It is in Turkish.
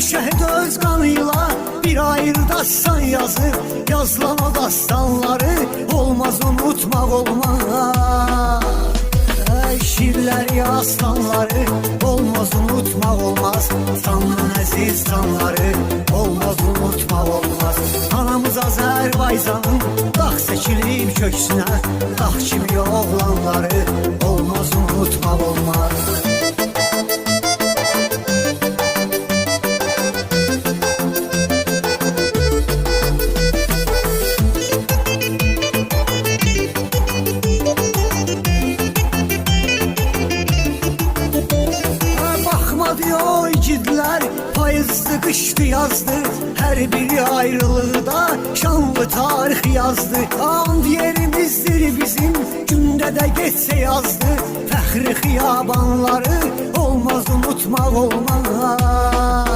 şəhid öz qanıyla bir ayrı dastan yazır. Yazılan o dastanları olmaz unutmaq olmaz. Şiirləri, aslanları olmaz unutmaq olmaz. Sandan əziz sanları olmaz unutmaq olmaz. Anamız Azərbaycanın dağ çəkilib köksünə, dağ kimi oğlanları olmaz unutmaq olmaz. O igidlər payızdı, qışdı, yazdı. Hər biri ayrılıqda şanlı tarix yazdı. And yerimizdir bizim, gündə də geçsə yazdı. Fəxri xiyabanları olmaz unutmaq olmaz.